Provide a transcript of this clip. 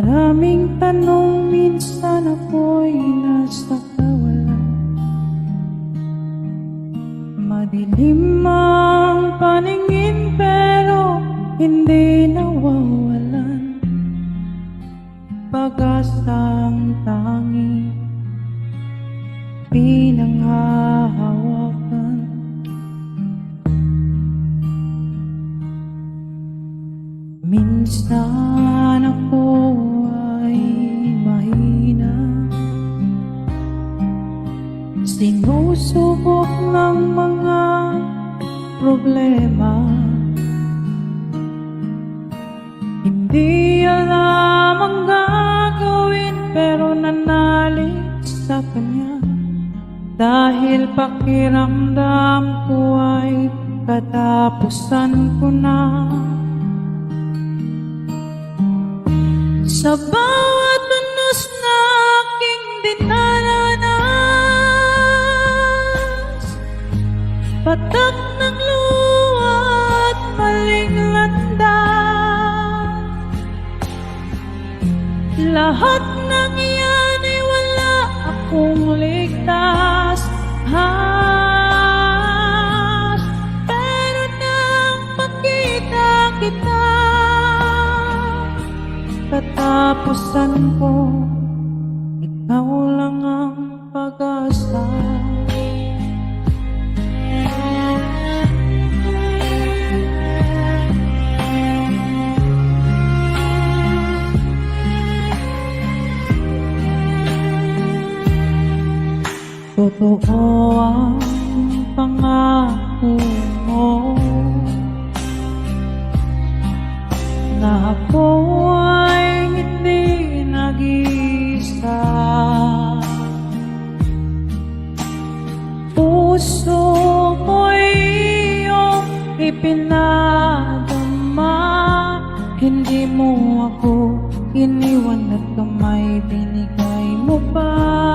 Maraming tanong, minsan ako'y nasa kawalan. Madilim ang paningin pero hindi nawawalan. Pag-asang tangi pinanghahawakan. Minsan ako ay mahina, sinusubok ng mga problema. Hindi alam ang gagawin pero nanalig sa kanya, dahil pakiramdam ko ay katapusan ko na. Sa bawat unos na aking dinaranas, patak ng luha at maling landas, lahat ng iyan ay wala akong ligtas. Pero nang makita kita, katapusan ko, ikaw lang ang pag-asa. Totoo ang pangako mo na ako ay hindi nag-iisa. Puso ko'y iyong ipinadama, hindi mo ako iniwan at kamay binigay mo pa.